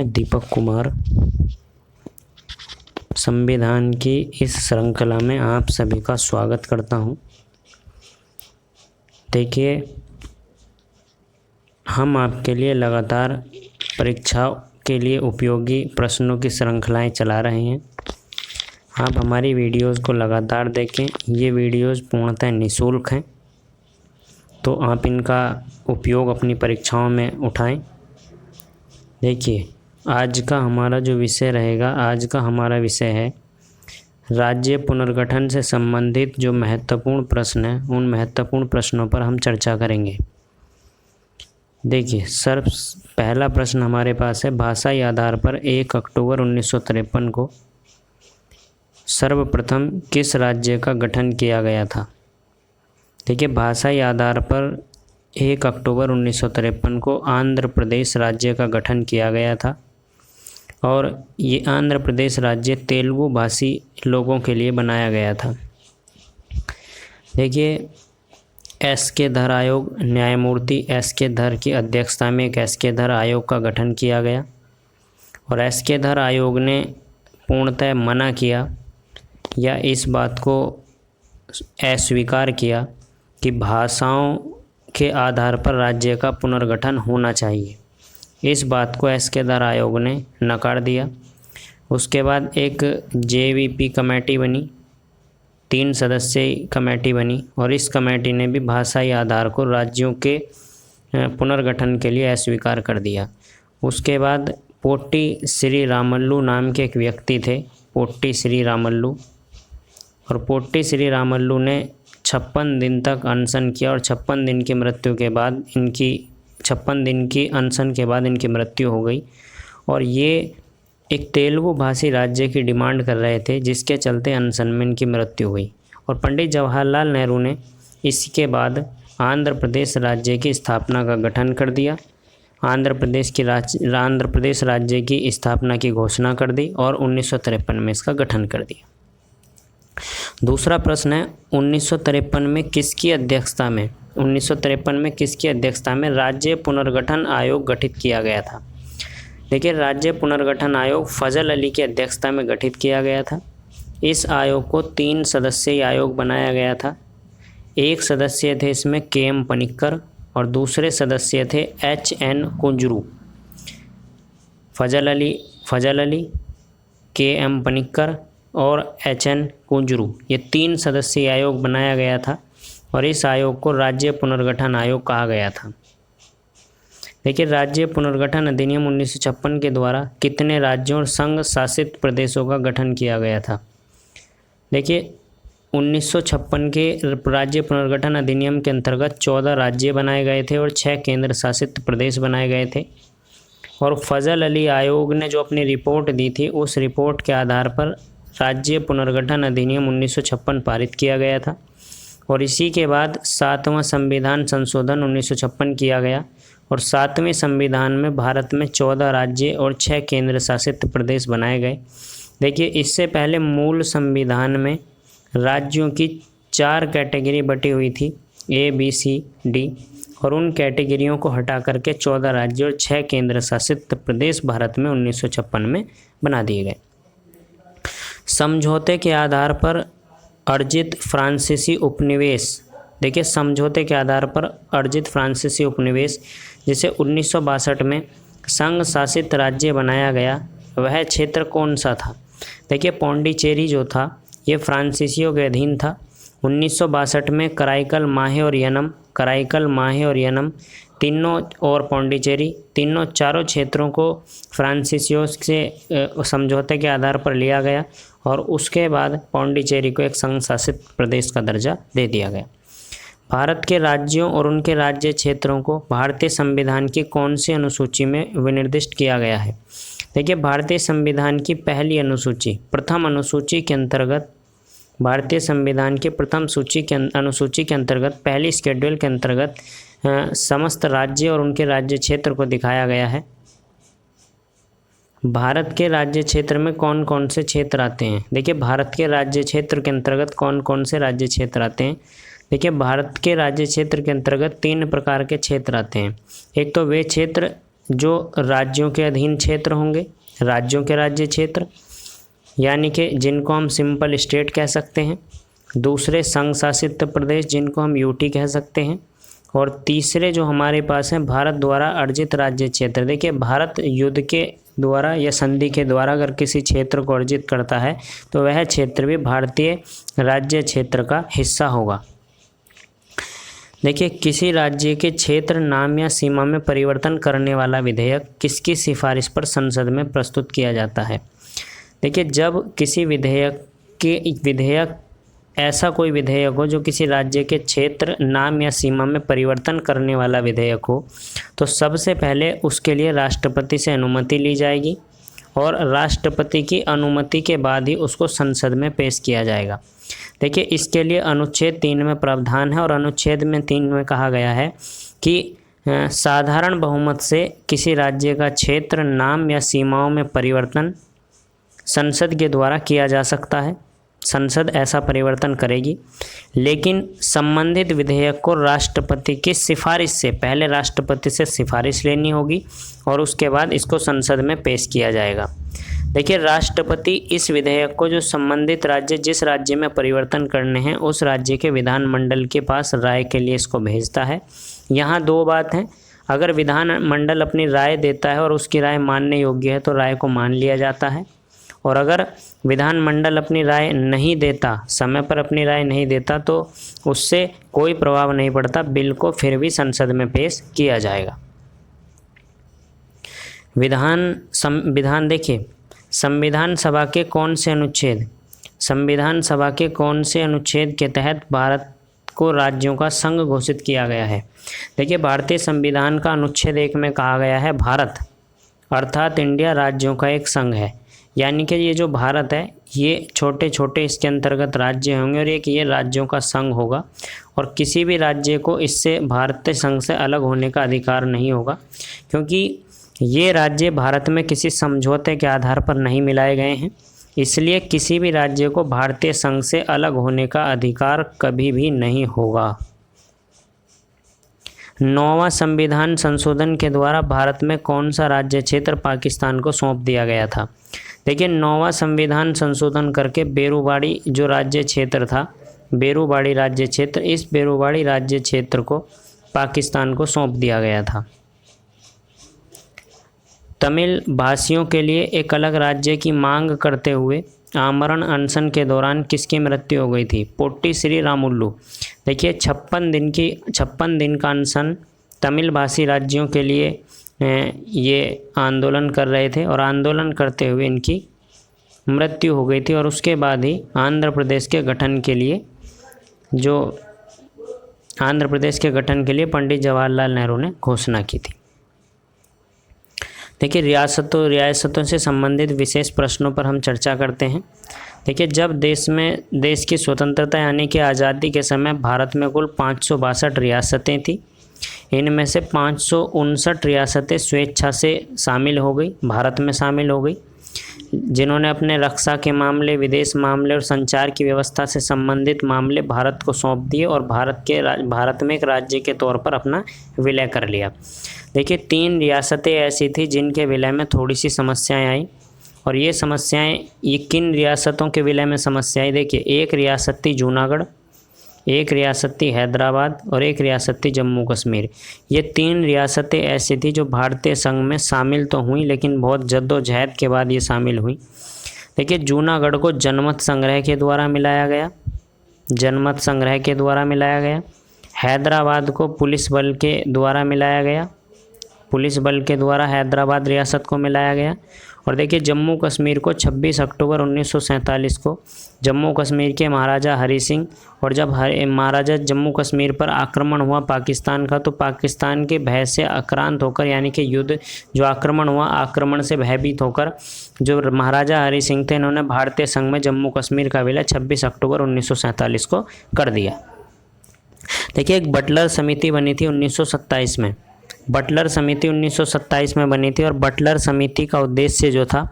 मैं दीपक कुमार। संविधान की इस श्रृंखला में आप सभी का स्वागत करता हूं। देखिए, हम आपके लिए लगातार परीक्षाओं के लिए उपयोगी प्रश्नों की श्रृंखलाएं चला रहे हैं। आप हमारी वीडियोस को लगातार देखें। ये वीडियोस पूर्णतः निःशुल्क हैं, तो आप इनका उपयोग अपनी परीक्षाओं में उठाएं। देखिए, आज का हमारा जो विषय रहेगा, आज का हमारा विषय है राज्य पुनर्गठन से संबंधित जो महत्वपूर्ण प्रश्न हैं, उन महत्वपूर्ण प्रश्नों पर हम चर्चा करेंगे। देखिए सर, पहला प्रश्न हमारे पास है, भाषाई आधार पर 1 अक्टूबर 1953 को सर्वप्रथम किस राज्य का गठन किया गया था। देखिए, भाषाई आधार पर 1 अक्टूबर 1953 को आंध्र प्रदेश राज्य का गठन किया गया था और ये आंध्र प्रदेश राज्य तेलुगु भाषी लोगों के लिए बनाया गया था। देखिए, एस.के. धर आयोग, न्यायमूर्ति एस.के. धर की अध्यक्षता में एक एस.के. धर आयोग का गठन किया गया और एस.के. धर आयोग ने पूर्णतः मना किया या इस बात को अस्वीकार किया कि भाषाओं के आधार पर राज्य का पुनर्गठन होना चाहिए। इस बात को एस.के. धर आयोग ने नकार दिया। उसके बाद एक जे.वी.पी. कमेटी बनी, 3 सदस्यीय कमेटी बनी और इस कमेटी ने भी भाषाई आधार को राज्यों के पुनर्गठन के लिए अस्वीकार कर दिया। उसके बाद पोट्टी श्री रामल्लू नाम के एक व्यक्ति थे, पोट्टी श्री रामल्लू, और पोट्टी श्री रामल्लू ने 56 दिन तक अनशन किया और 56 दिन की मृत्यु के बाद 56 दिन की अनशन के बाद इनकी मृत्यु हो गई। और ये एक तेलुगु भाषी राज्य की डिमांड कर रहे थे, जिसके चलते अनशन में इनकी मृत्यु हुई। और पंडित जवाहरलाल नेहरू ने इसके बाद आंध्र प्रदेश राज्य की स्थापना का गठन कर दिया। आंध्र प्रदेश राज्य की स्थापना की घोषणा कर दी और 1953 में इसका गठन कर दिया। दूसरा प्रश्न है, 1953 में किसकी अध्यक्षता में 1953 में किसकी अध्यक्षता में राज्य पुनर्गठन आयोग गठित किया गया था। देखिए, राज्य पुनर्गठन आयोग फजल अली की अध्यक्षता में गठित किया गया था। इस आयोग को 3 सदस्यीय आयोग बनाया गया था। एक सदस्य थे इसमें के.एम. पनिक्कर और दूसरे सदस्य थे एच.एन. कुंजरू। फजल अली, के.एम. पनिक्कर और एच.एन. कुंजरू, ये 3 सदस्यीय आयोग बनाया गया था और इस आयोग को राज्य पुनर्गठन आयोग कहा गया था। देखिए, राज्य पुनर्गठन अधिनियम 1956 के द्वारा कितने राज्यों और संघ शासित प्रदेशों का गठन किया गया था। देखिए, 1956 के राज्य पुनर्गठन अधिनियम के अंतर्गत 14 राज्य बनाए गए थे और 6 केंद्र शासित प्रदेश बनाए गए थे। और फजल अली आयोग ने जो अपनी रिपोर्ट दी थी, उस रिपोर्ट के आधार पर राज्य पुनर्गठन अधिनियम 1956 पारित किया गया था। और इसी के बाद 7वां संविधान संशोधन 1956 किया गया और 7वें संविधान में भारत में 14 राज्य और 6 केंद्र शासित प्रदेश बनाए गए। देखिए, इससे पहले मूल संविधान में राज्यों की 4 कैटेगरी बटी हुई थी, A, B, C, D, और उन कैटेगरियों को हटा करके 14 राज्य और 6 केंद्र शासित प्रदेश भारत में 1956 में बना दिए गए। समझौते के आधार पर अर्जित फ्रांसीसी उपनिवेश। देखिए, समझौते के आधार पर अर्जित फ्रांसीसी उपनिवेश जिसे 1962 में संघ शासित राज्य बनाया गया, वह क्षेत्र कौन सा था। देखिए, पौंडीचेरी जो था ये फ्रांसीसियों के अधीन था। 1962 में कराईकल, माहे और यनम तीनों और पौंडीचेरी, चारों क्षेत्रों को फ्रांसीसियों से समझौते के आधार पर लिया गया और उसके बाद पौंडीचेरी को एक संघ शासित प्रदेश का दर्जा दे दिया गया। भारत के राज्यों और उनके राज्य क्षेत्रों को भारतीय संविधान की कौन सी अनुसूची में विनिर्दिष्ट किया गया है। देखिए, भारतीय संविधान की पहली अनुसूची, प्रथम अनुसूची के अंतर्गत, भारतीय संविधान की प्रथम अनुसूची के अंतर्गत पहली शेड्यूल के अंतर्गत समस्त राज्य और उनके राज्य क्षेत्र को दिखाया गया है। भारत के राज्य क्षेत्र में कौन कौन से क्षेत्र आते हैं। देखिए, भारत के राज्य क्षेत्र के अंतर्गत कौन कौन से राज्य क्षेत्र आते हैं। देखिए, भारत के राज्य क्षेत्र के अंतर्गत 3 प्रकार के क्षेत्र आते हैं। एक तो वे क्षेत्र जो राज्यों के अधीन क्षेत्र होंगे, राज्यों के राज्य क्षेत्र, यानी कि जिनको हम सिंपल स्टेट कह सकते हैं। दूसरे संघ शासित प्रदेश, जिनको हम यूटी कह सकते हैं। और तीसरे जो हमारे पास हैं भारत द्वारा अर्जित राज्य क्षेत्र। देखिए, भारत युद्ध के द्वारा या संधि के द्वारा अगर किसी क्षेत्र को अर्जित करता है तो वह क्षेत्र भी भारतीय राज्य क्षेत्र का हिस्सा होगा। देखिए, किसी राज्य के क्षेत्र, नाम या सीमा में परिवर्तन करने वाला विधेयक किसकी सिफारिश पर संसद में प्रस्तुत किया जाता है। देखिए, जब किसी विधेयक ऐसा कोई विधेयक हो जो किसी राज्य के क्षेत्र, नाम या सीमा में परिवर्तन करने वाला विधेयक हो, तो सबसे पहले उसके लिए राष्ट्रपति से अनुमति ली जाएगी और राष्ट्रपति की अनुमति के बाद ही उसको संसद में पेश किया जाएगा। देखिए, इसके लिए अनुच्छेद 3 में प्रावधान है और अनुच्छेद में 3 में कहा गया है कि साधारण बहुमत से किसी राज्य का क्षेत्र, नाम या सीमाओं में परिवर्तन संसद के द्वारा किया जा सकता है। संसद ऐसा परिवर्तन करेगी, लेकिन संबंधित विधेयक को राष्ट्रपति की सिफारिश से, पहले राष्ट्रपति से सिफारिश लेनी होगी और उसके बाद इसको संसद में पेश किया जाएगा। देखिए, राष्ट्रपति इस विधेयक को जो संबंधित राज्य, जिस राज्य में परिवर्तन करने हैं, उस राज्य के विधानमंडल के पास राय के लिए इसको भेजता है। यहाँ दो बात हैं, अगर विधानमंडल अपनी राय देता है और उसकी राय मानने योग्य है तो राय को मान लिया जाता है, और अगर विधानमंडल अपनी राय नहीं देता, समय पर अपनी राय नहीं देता, तो उससे कोई प्रभाव नहीं पड़ता, बिल को फिर भी संसद में पेश किया जाएगा। विधान देखिए, संविधान सभा के कौन से अनुच्छेद, संविधान सभा के कौन से अनुच्छेद के तहत भारत को राज्यों का संघ घोषित किया गया है। देखिए, भारतीय संविधान का अनुच्छेद 1 में कहा गया है भारत अर्थात इंडिया राज्यों का एक संघ है, यानी कि ये जो भारत है ये छोटे छोटे इसके अंतर्गत राज्य होंगे और एक ये राज्यों का संघ होगा, और किसी भी राज्य को इससे भारतीय संघ से अलग होने का अधिकार नहीं होगा, क्योंकि ये राज्य भारत में किसी समझौते के आधार पर नहीं मिलाए गए हैं। इसलिए किसी भी राज्य को भारतीय संघ से अलग होने का अधिकार कभी भी नहीं होगा। 9वां संविधान संशोधन के द्वारा भारत में कौन सा राज्य क्षेत्र पाकिस्तान को सौंप दिया गया था। देखिए, 9वां संविधान संशोधन करके बेरूबाड़ी जो राज्य क्षेत्र था, बेरूबाड़ी राज्य क्षेत्र, इस बेरूबाड़ी राज्य क्षेत्र को पाकिस्तान को सौंप दिया गया था। तमिल भाषियों के लिए एक अलग राज्य की मांग करते हुए आमरण अनशन के दौरान किसकी मृत्यु हो गई थी। पोट्टी श्री रामुलु। देखिए, 56 दिन का अनशन तमिल भाषी राज्यों के लिए ये आंदोलन कर रहे थे और आंदोलन करते हुए इनकी मृत्यु हो गई थी, और उसके बाद ही आंध्र प्रदेश के गठन के लिए पंडित जवाहरलाल नेहरू ने घोषणा की थी। देखिए, रियासतों से संबंधित विशेष प्रश्नों पर हम चर्चा करते हैं। देखिए, जब देश की स्वतंत्रता यानी कि आज़ादी के समय भारत में कुल 562 रियासतें थी। इनमें से 559 रियासतें स्वेच्छा से शामिल हो गई, भारत में शामिल हो गई, जिन्होंने अपने रक्षा के मामले, विदेश मामले और संचार की व्यवस्था से संबंधित मामले भारत को सौंप दिए और भारत में एक राज्य के तौर पर अपना विलय कर लिया। देखिए, 3 रियासतें ऐसी थी जिनके विलय में थोड़ी सी समस्याएं आई, और ये किन रियासतों के विलय में समस्या आई। देखिए, एक रियासत थी जूनागढ़, एक रियासत थी हैदराबाद और एक रियासत थी जम्मू कश्मीर। ये 3 रियासतें ऐसी थी जो भारतीय संघ में शामिल तो हुई, लेकिन बहुत जद्दोजहद के बाद ये शामिल हुई। देखिए, जूनागढ़ को जनमत संग्रह के द्वारा मिलाया गया, हैदराबाद को पुलिस बल के द्वारा मिलाया गया, पुलिस बल के द्वारा हैदराबाद रियासत को मिलाया गया। और देखिए, जम्मू कश्मीर को 26 अक्टूबर 1947 को जम्मू कश्मीर के महाराजा हरि सिंह, और जब महाराजा जम्मू कश्मीर पर आक्रमण हुआ पाकिस्तान का, तो पाकिस्तान के भय से आक्रांत होकर, यानी कि युद्ध जो आक्रमण हुआ, आक्रमण से भयभीत होकर जो महाराजा हरि सिंह थे, इन्होंने भारतीय संघ में जम्मू कश्मीर का विलय 26 अक्टूबर 1947 को कर दिया। देखिए, एक बटलर समिति बनी थी 1927 में, बटलर समिति 1927 में बनी थी, और बटलर समिति का उद्देश्य जो था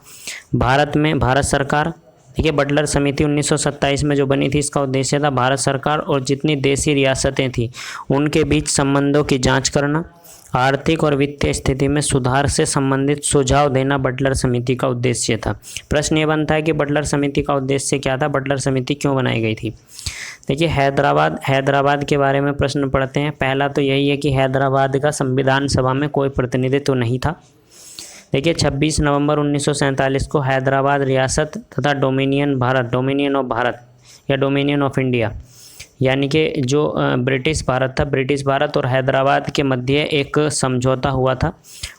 भारत सरकार, देखिए, बटलर समिति 1927 में जो बनी थी, इसका उद्देश्य था भारत सरकार और जितनी देशी रियासतें थी उनके बीच संबंधों की जांच करना आर्थिक और वित्तीय स्थिति में सुधार से संबंधित सुझाव देना बटलर समिति का उद्देश्य था। प्रश्न ये बनता है कि बटलर समिति का उद्देश्य क्या था, बटलर समिति क्यों बनाई गई थी। देखिए, हैदराबाद के बारे में प्रश्न पढ़ते हैं। पहला तो यही है कि हैदराबाद का संविधान सभा में कोई प्रतिनिधित्व नहीं था। देखिए, 26 नवंबर 1947 को हैदराबाद रियासत तथा डोमिनियन ऑफ भारत या डोमिनियन ऑफ इंडिया, यानी कि जो ब्रिटिश भारत और हैदराबाद के मध्य एक समझौता हुआ था,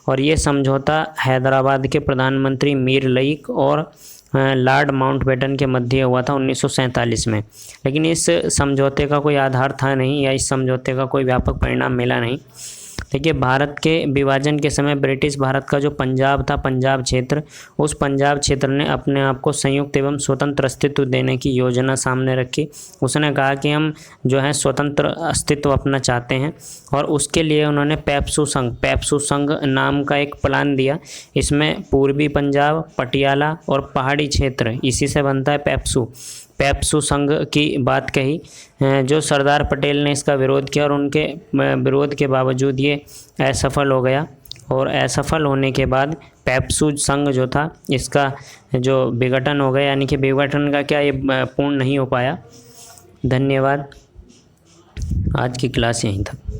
और ये समझौता हैदराबाद के प्रधानमंत्री मीर लइक और लॉर्ड माउंटबेटन के मध्य हुआ था 1947 में। लेकिन इस समझौते का कोई आधार था नहीं, या इस समझौते का कोई व्यापक परिणाम मिला नहीं। देखिए, भारत के विभाजन के समय ब्रिटिश भारत का जो पंजाब था, पंजाब क्षेत्र, उस पंजाब क्षेत्र ने अपने आप को संयुक्त एवं स्वतंत्र अस्तित्व देने की योजना सामने रखी। उसने कहा कि हम जो है स्वतंत्र अस्तित्व अपना चाहते हैं, और उसके लिए उन्होंने पेप्सू संघ नाम का एक प्लान दिया। इसमें पूर्वी पंजाब, पटियाला और पहाड़ी क्षेत्र, इसी से बनता है पेप्सू संघ की बात कही, जो सरदार पटेल ने इसका विरोध किया, और उनके विरोध के बावजूद ये असफल हो गया। और असफल होने के बाद पेप्सू संघ जो था, इसका जो विघटन हो गया, यानी कि विघटन का क्या, ये पूर्ण नहीं हो पाया। धन्यवाद। आज की क्लास यहीं तक।